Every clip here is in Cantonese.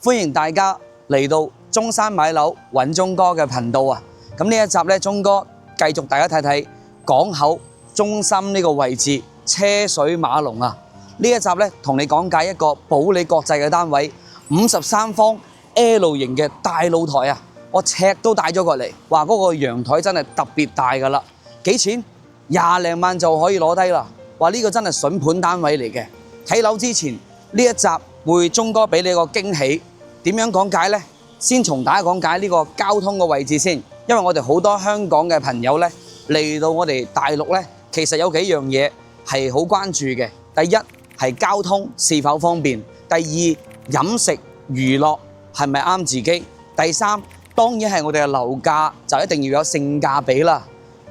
歡迎大家嚟到中山買樓揾鐘哥嘅頻道啊！咁呢一集呢，鐘哥繼續大家睇睇港口中心呢個位置車水馬龍啊！呢一集呢，同你講解一個保利國際嘅單位53方 L 型嘅大露台啊！我尺都帶咗過嚟，話嗰個陽台真係特別大㗎啦！幾錢？20零萬就可以攞低啦！話呢個真係筍盤單位嚟嘅。睇樓之前呢一集會鐘哥俾你個驚喜，點樣講解呢？先從大家講解呢個交通嘅位置先，因為我哋好多香港嘅朋友呢嚟到我哋大陸呢，其實有幾樣嘢係好關注嘅。第一係交通是否方便，第二飲食娛樂係咪啱自己，第三當然係我哋嘅樓價就一定要有性價比啦。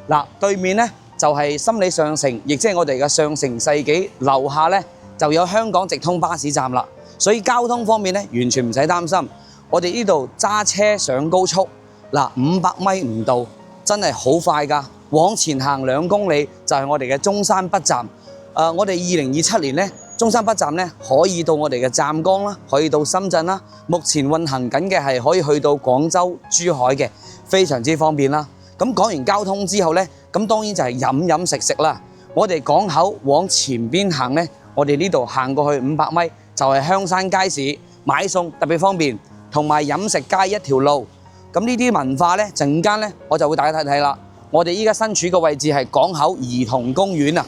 嗱，對面呢就係心理上城，亦即係我哋嘅上城世紀樓下呢就有香港直通巴士站啦，所以交通方面呢完全唔使擔心。我哋呢度揸車上高速嗱，500米唔到，真係好快㗎。往前行2公里就係我哋嘅中山北站。我哋2027年呢，中山北站呢可以到我哋嘅湛江啦，可以到深圳啦。目前運行緊嘅係可以去到廣州、珠海嘅，非常之方便啦。咁講完交通之後呢，咁當然就係飲食啦。我哋港口往前邊行呢，我哋呢度行過去500米就係香山街市，買餸特別方便，同埋飲食街一條路。咁呢啲文化呢，陣間呢我就會大家睇睇啦。我哋依家身處嘅位置係港口兒童公園啊！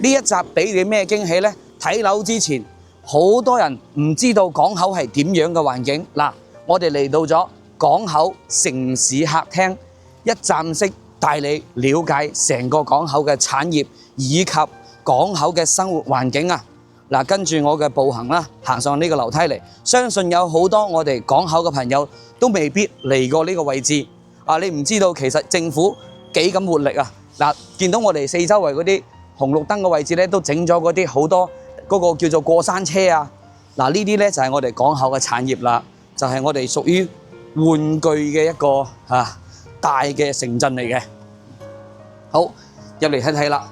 呢一集俾你咩驚喜呢？睇樓之前，好多人唔知道港口係點樣嘅環境。嗱，我哋嚟到咗港口城市客廳，一站式帶你了解成個港口嘅產業以及港口嘅生活環境啊！嗱，跟住我嘅步行啦，行上呢個樓梯嚟，相信有好多我哋港口嘅朋友都未必嚟過呢個位置啊！你唔知道其實政府幾咁活力啊！嗱，見到我哋四周圍嗰啲紅綠燈嘅位置咧，都整咗嗰啲好多嗰個叫做過山車啊！嗱，呢啲咧就係我哋港口嘅產業啦，就係我哋屬於玩具嘅一個大嘅城鎮嚟嘅。好，入嚟睇睇啦，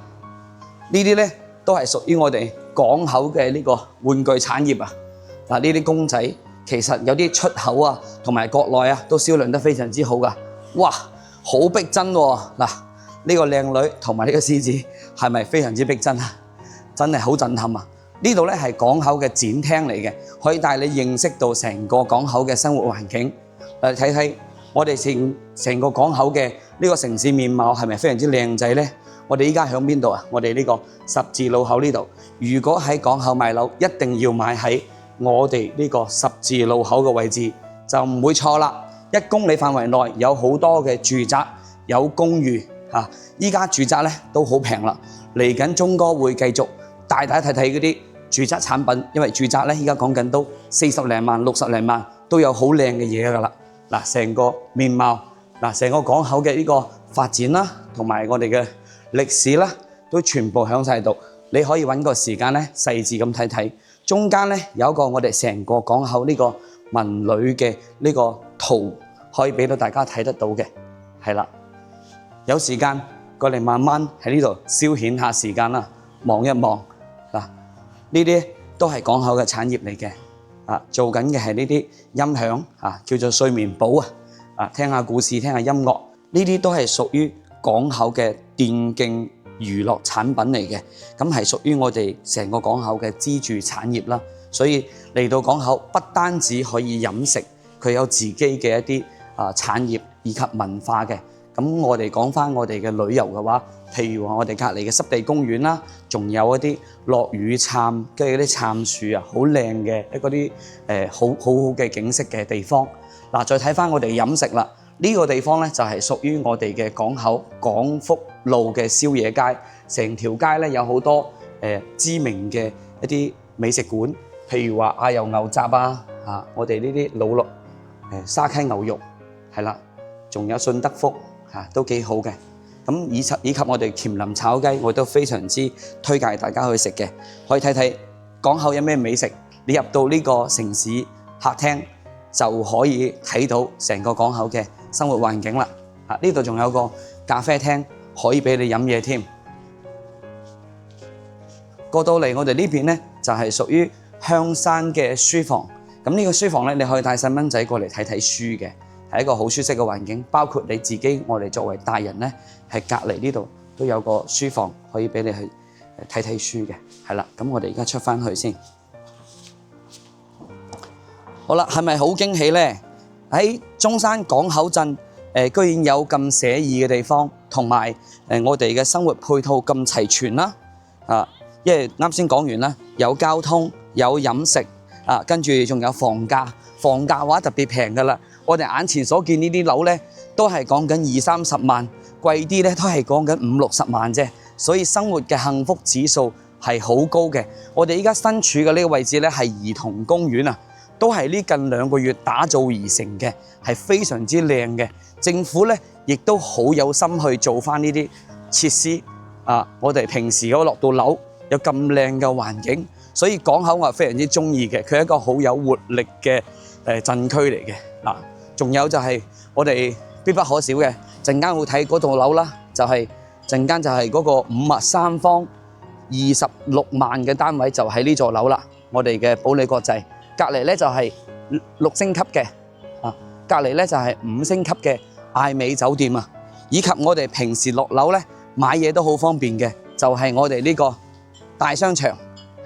呢啲咧都係屬於我哋港口嘅呢個玩具產業啊！嗱，呢啲公仔其實有啲出口啊，同埋國內啊都銷量得非常之好噶。哇，好逼真喎！嗱，呢個靚女同埋呢個獅子係咪非常之逼真啊？真係好震撼啊！呢度咧係港口嘅展廳嚟嘅，可以帶你認識到成個港口嘅生活環境。嚟睇睇我哋成個港口嘅呢個城市面貌係咪非常之靚仔呢？我哋依家響邊度啊？我哋呢個十字路口呢度。如果喺港口買樓，一定要買喺我哋呢個十字路口嘅位置，就唔會錯啦。1公里範圍內有好多嘅住宅，有公寓嚇。依家住宅咧都好平啦。嚟緊鐘哥會繼續帶大家睇睇嗰啲住宅產品，因為住宅咧依家講緊都40零萬、60零萬都有好靚嘅嘢㗎啦。嗱，成個面貌，嗱，成個港口嘅呢個發展啦，同埋我哋嘅歷史啦，都全部響晒度。你可以揾個時間咧細緻咁睇睇。中間咧有一個我哋成個港口呢個文旅嘅呢個圖，可以俾到大家睇得到嘅。係啦，有時間過嚟慢慢喺呢度消遣下時間啦，望一望嗱，呢啲都係港口嘅產業嚟嘅。做緊嘅係呢啲音響叫做睡眠寶聽下故事，聽下音樂，呢啲都係屬於港口嘅電競娛樂產品嚟嘅，咁係屬於我哋成個港口嘅支柱產業啦。所以嚟到港口不單止可以飲食，佢有自己嘅一啲產業以及文化嘅。咁我哋講翻我哋嘅旅遊嘅話，譬如話我哋隔離嘅濕地公園啦，仲有一啲落雨杉嘅嗰啲杉樹啊，好靚嘅嗰啲好嘅景色嘅地方。嗱，再睇翻我哋飲食啦，呢個地方咧就係屬於我哋嘅港口廣福路嘅宵夜街，成條街咧有好多知名嘅一啲美食館，譬如話阿油牛雜我哋呢啲老樂沙溪牛肉係啦，仲有順德福都幾好嘅。咁以及我哋乾林炒雞，我都非常之推介大家去食嘅。可以睇睇港口有咩美食，你入到呢個城市客廳就可以睇到成個港口嘅生活環境啦。呢度仲有個咖啡廳可以俾你飲嘢添。過到嚟我哋呢邊呢，就係屬於香山嘅書房。咁呢個書房咧，你可以帶細蚊仔過嚟睇睇書嘅，係一個好舒適嘅環境。包括你自己，我哋作為大人咧，係隔離呢度都有個書房可以俾你去睇睇書嘅。係啦，咁我哋而家出翻去先。好啦，係咪好驚喜咧？喺中山港口鎮，居然有咁寫意嘅地方，同埋我哋嘅生活配套咁齊全啦。因為啱先講完啦，有交通，有飲食，跟住仲有房價。房價嘅話特別平㗎啦。我哋眼前所見呢啲樓咧，都係講緊20-30萬，貴啲咧都係講緊50-60萬啫。所以生活嘅幸福指數係好高嘅。我哋依家身處嘅呢個位置咧係兒童公園啊，都係呢近2個月打造而成嘅，係非常之靚嘅。政府咧亦都好有心去做翻呢啲設施我哋平時嗰落到樓有咁靚嘅環境，所以港口我係非常之中意嘅。佢係一個好有活力嘅鎮區嚟嘅。仲有就係我哋必不可少嘅，陣間會睇嗰棟樓啦，陣間就係嗰個53方26萬嘅單位，就喺呢座樓啦。我哋嘅保利國際隔離咧就係6星級嘅，隔離咧就係5星級嘅艾美酒店啊，以及我哋平時落樓咧買嘢都好方便嘅，就係我哋呢個大商場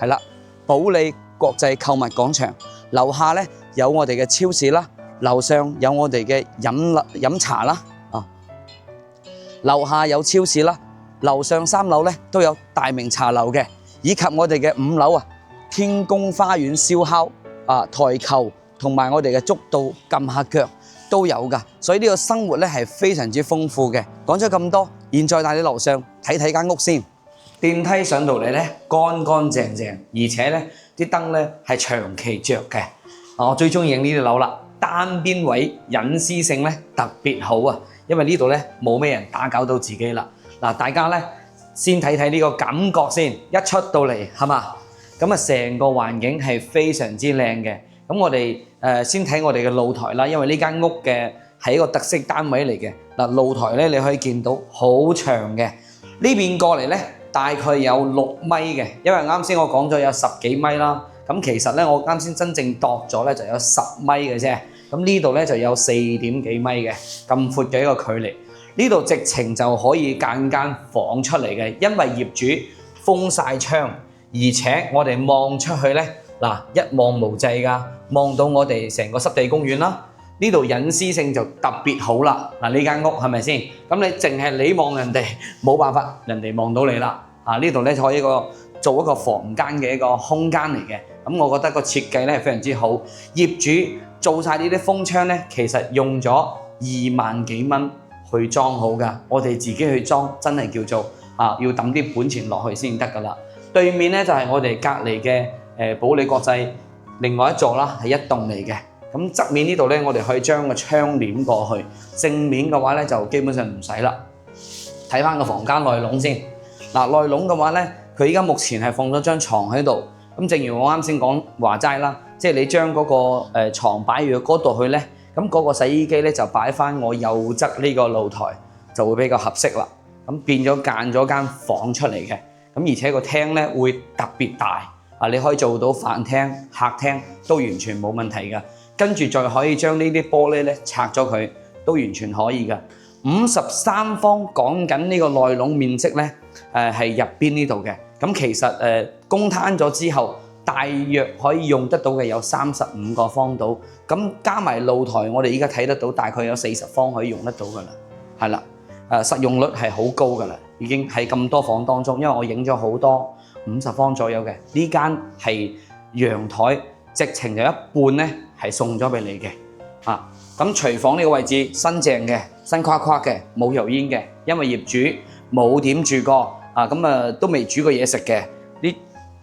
係啦，保利國際購物廣場樓下咧有我哋嘅超市啦，樓上有我哋嘅飲茶啦，樓下有超市啦，樓上3樓咧都有大明茶樓嘅，以及我哋嘅5樓天宮花園燒烤台球同埋我哋嘅竹道撳下腳都有㗎，所以呢個生活咧係非常之豐富嘅。講咗咁多，現在帶你樓上睇睇間屋先。電梯上到嚟咧乾乾淨淨，而且咧啲燈咧係長期着嘅。我最中意影呢啲樓啦，單邊位隱私性咧特別好啊，因為呢度咧冇咩人打攪到自己啦。大家咧先睇睇呢個感覺先，一出到嚟係嘛？咁成個環境係非常之靚嘅。咁我哋先睇我哋嘅露台啦，因為呢間屋嘅係一個特色單位嚟嘅。露台咧你可以見到好長嘅，呢邊過嚟咧大概有6米嘅，因為啱先我講咗有10幾米啦。咁其實咧我啱先真正度咗咧就有10米嘅啫。咁呢度咧就有4點幾米嘅咁闊嘅一個距離。呢度直情就可以間房出嚟嘅，因為業主封晒窗，而且我哋望出去咧一望無際㗎，望到我哋成個濕地公園啦。呢度隱私性就特別好啦。呢間屋係咪先？咁你淨係你望人哋冇辦法，人哋望到你啦。呢度咧就可以做一個房間嘅一個空間嚟嘅。咁我覺得個設計咧係非常之好。業主做晒呢啲風窗咧，其實用咗2萬幾蚊去裝好㗎。我哋自己去裝真係叫做要抌啲本錢落去先得㗎啦。對面咧就係我哋隔離嘅保利國際另外一座啦，係一棟嚟嘅。咁側面呢度咧，我哋可以將個窗簾過去。正面嘅話咧，就基本上唔使啦。睇翻個房間內籠先。內籠嘅話咧，佢依家目前係放咗張床喺度。咁正如我啱先講話齋啦，即係你將嗰個床擺入嗰度去咧，咁嗰個洗衣機咧就擺翻我右側呢個露台，就會比較合適啦。咁變咗間咗間房出嚟嘅。咁而且個廳咧會特別大。你可以做到飯廳、客廳都完全冇問題㗎。跟住再可以將呢啲玻璃咧拆咗佢，都完全可以㗎。53方講緊呢個內籠面積咧，係入邊呢度嘅。咁其實公攤咗之後，大約可以用得到嘅有35個方到。咁加埋露台，我哋依家睇得到大概有40方可以用得到㗎啦。係啦，實用率係好高㗎啦，已經喺咁多房當中，因為我影咗好多50方左右嘅。呢間係陽台，直情有一半咧係送咗俾你嘅。咁廚房呢個位置新淨嘅，新框框嘅，冇油煙嘅，因為業主冇點住過，都未煮過嘢食嘅。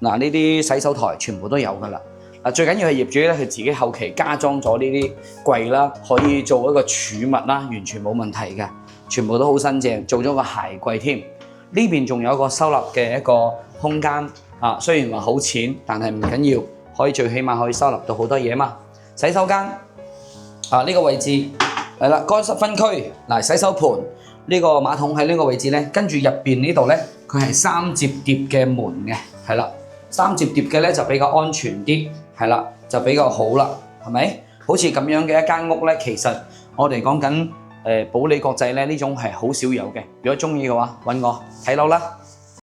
呢啲洗手台全部都有㗎啦。最緊要係業主咧，佢自己後期加裝咗呢啲櫃啦，可以做一個儲物啦，完全冇問題嘅，全部都好新淨，做咗個鞋櫃添。呢邊仲有一個收納嘅一個空間，雖然話好淺，但係唔緊要，可以最起碼可以收納到好多嘢嘛。洗手間呢個位置係啦，乾濕分區。洗手盤呢個馬桶喺呢個位置咧，跟住入邊呢度咧，佢係3摺疊嘅門嘅，係啦，3摺疊嘅咧就比較安全啲，係啦，就比較好啦，係咪？好似咁樣嘅一間屋咧，其實我哋講緊保利國際咧呢種係好少有嘅。如果中意嘅話，揾我睇樓啦。